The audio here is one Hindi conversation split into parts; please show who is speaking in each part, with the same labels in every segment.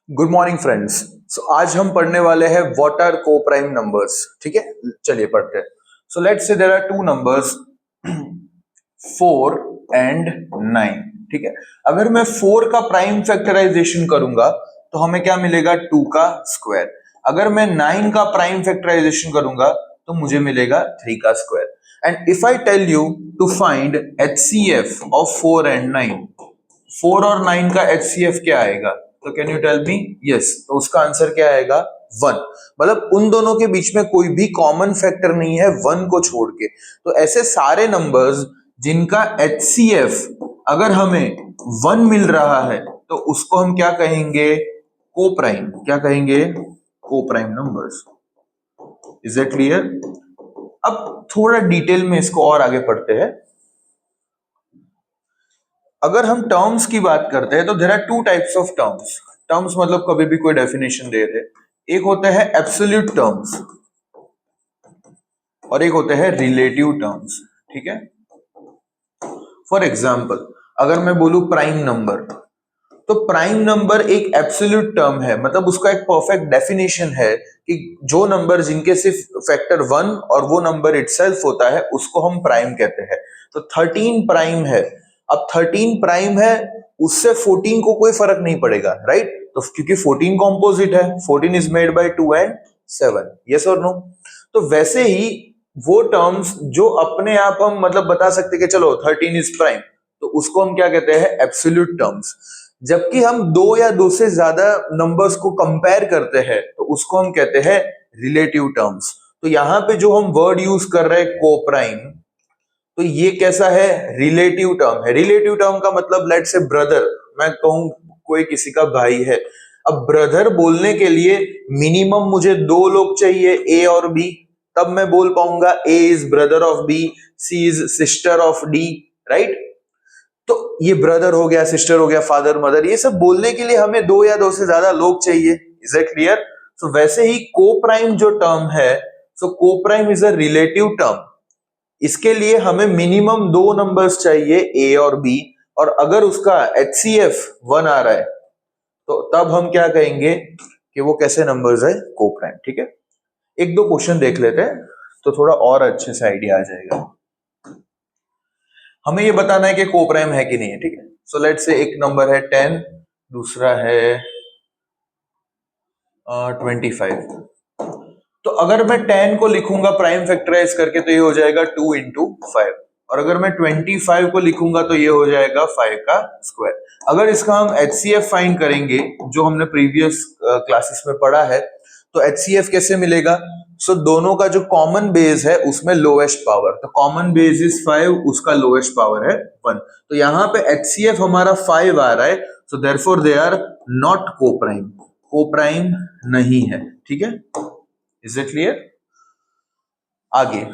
Speaker 1: Good morning friends. सो आज हम पढ़ने वाले हैं what are coprime numbers. ठीक है, चलिए पढ़ते हैं। So let's say there are two numbers 4 and 9। ठीक है, अगर मैं 4 का प्राइम फैक्टराइजेशन करूंगा तो हमें क्या मिलेगा? 2 का स्क्वायर। अगर मैं 9 का प्राइम फैक्टराइजेशन करूंगा तो मुझे मिलेगा 3 का square. And if I tell you to find HCF of 4 and 9, 4 और 9 का HCF क्या आएगा? तो can you tell me? Yes, तो उसका आंसर क्या आएगा? 1। मतलब उन दोनों के बीच में कोई भी कॉमन फैक्टर नहीं है 1 को छोड़ के। तो ऐसे सारे नंबर्स जिनका HCF अगर हमें 1 मिल रहा है तो उसको हम क्या कहेंगे? को प्राइम। क्या कहेंगे? को prime numbers. Is it clear? अब थोड़ा डिटेल में इसको और आगे पढ़ते हैं। अगर हम टर्म्स की बात करते हैं तो there are two types of terms. Terms मतलब कभी भी कोई डेफिनेशन दे रहे। एक होता है एब्सोल्यूट टर्म्स और एक होता है रिलेटिव टर्म्स। ठीक है, फॉर एग्जाम्पल अगर मैं बोलूं प्राइम नंबर, तो प्राइम नंबर एक एब्सोल्यूट टर्म है, मतलब उसका एक परफेक्ट डेफिनेशन है कि जो नंबर जिनके सिर्फ फैक्टर 1 और वो नंबर इटसेल्फ होता है उसको हम प्राइम कहते हैं। तो 13 प्राइम है। अब 13 प्राइम है, उससे 14 को कोई फर्क नहीं पड़ेगा, राइट? तो क्योंकि 14 कॉम्पोजिट है, 14 is made by 2 and 7। Yes और नो? तो वैसे ही वो टर्म्स जो अपने आप हम मतलब बता सकते कि चलो 13 इज प्राइम, तो उसको हम क्या कहते हैं? Absolute terms. जबकि हम दो या दो से ज्यादा नंबर्स को कंपेयर करते हैं तो उसको हम कहते हैं रिलेटिव टर्म्स। तो यहां पे जो हम वर्ड यूज कर रहे हैं को प्राइम, तो ये कैसा है? रिलेटिव टर्म है। रिलेटिव टर्म का मतलब लेट्स से ब्रदर, मैं कहूं कोई किसी का भाई है। अब ब्रदर बोलने के लिए मिनिमम मुझे दो लोग चाहिए, ए और बी, तब मैं बोल पाऊंगा A is brother of B, C is sister of D, right? तो ये ब्रदर हो गया, सिस्टर हो गया, फादर मदर, ये सब बोलने के लिए हमें दो या दो से ज्यादा लोग चाहिए। Is it clear? सो वैसे ही को प्राइम जो टर्म है, सो को prime is a relative term. इसके लिए हमें मिनिमम दो नंबर्स चाहिए, ए और बी, और अगर उसका HCF 1 आ रहा है तो तब हम क्या कहेंगे कि वो कैसे नंबर्स है? को प्राइम। ठीक है, एक दो क्वेश्चन देख लेते हैं तो थोड़ा और अच्छे से आइडिया आ जाएगा। हमें ये बताना है कि को प्राइम है कि नहीं है। ठीक है, सो लेट्स से एक नंबर है 10, दूसरा है 25। तो अगर मैं 10 को लिखूंगा प्राइम फैक्टराइज करके तो ये हो जाएगा 2 इंटू 5, और अगर मैं 25 को लिखूंगा तो ये हो जाएगा 5 का स्क्वायर। अगर इसका हम HCF फाइंड करेंगे जो हमने प्रीवियस क्लासेस में पढ़ा है, तो HCF कैसे मिलेगा? सो दोनों का जो कॉमन बेस है उसमें लोएस्ट पावर, तो कॉमन बेस इज 5, उसका लोएस्ट पावर है 1। तो यहां पे HCF हमारा 5 आ रहा है, so therefore they are not coprime. Coprime नहीं है। ठीक है, इज इट क्लियर? आगे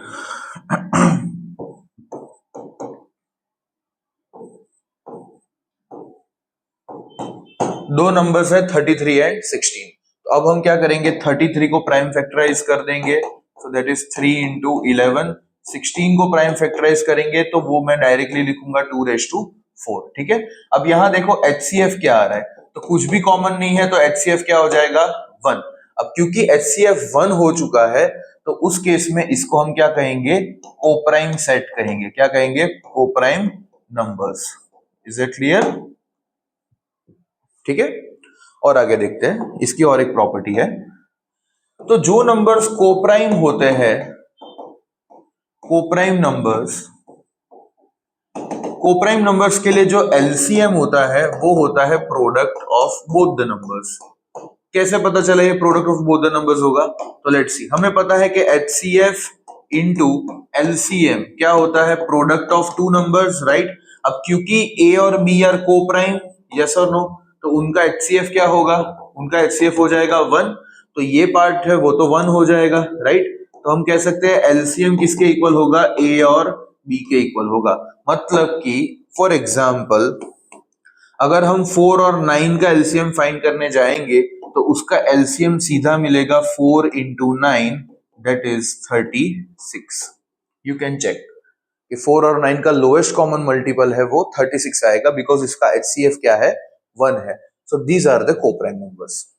Speaker 1: दो नंबर्स है 33 एंड 16। तो अब हम क्या करेंगे? 33 को प्राइम फैक्टराइज कर देंगे, सो दैट इज 3 इंटू 11। 16 को प्राइम फैक्टराइज करेंगे तो वो मैं डायरेक्टली लिखूंगा 2 raised to 4। ठीक है, अब यहां देखो HCF क्या आ रहा है, तो कुछ भी कॉमन नहीं है, तो HCF क्या हो जाएगा? 1। अब क्योंकि HCF 1 हो चुका है तो उस केस में इसको हम क्या कहेंगे? को प्राइम सेट कहेंगे। क्या कहेंगे? को prime numbers. Is it clear? ठीक है, और आगे देखते हैं। इसकी और एक प्रॉपर्टी है, तो जो नंबर्स कोप्राइम होते हैं, कोप्राइम नंबर्स, कोप्राइम नंबर्स के लिए जो LCM होता है वो होता है product of both the numbers. कैसे पता चला ये product of both the numbers होगा? तो लेट्स सी, हमें पता है कि HCF इंटू LCM क्या होता है? Product of two numbers, right? अब क्योंकि A और B आर कोप्राइम, यस और नो, तो उनका HCF क्या होगा? उनका HCF हो जाएगा 1। तो ये पार्ट है वो तो 1 हो जाएगा, राइट? तो हम कह सकते हैं LCM किसके इक्वल होगा? A और B के इक्वल होगा। मतलब कि फॉर एग्जाम्पल अगर हम 4 और 9 का LCM फाइंड करने जाएंगे तो उसका LCM सीधा मिलेगा 4 into 9, that is 36। You can check. कि 4 और 9 का लोएस्ट कॉमन मल्टीपल है वो 36 आएगा, बिकॉज इसका HCF क्या है, 1 है. So these are the coprime numbers.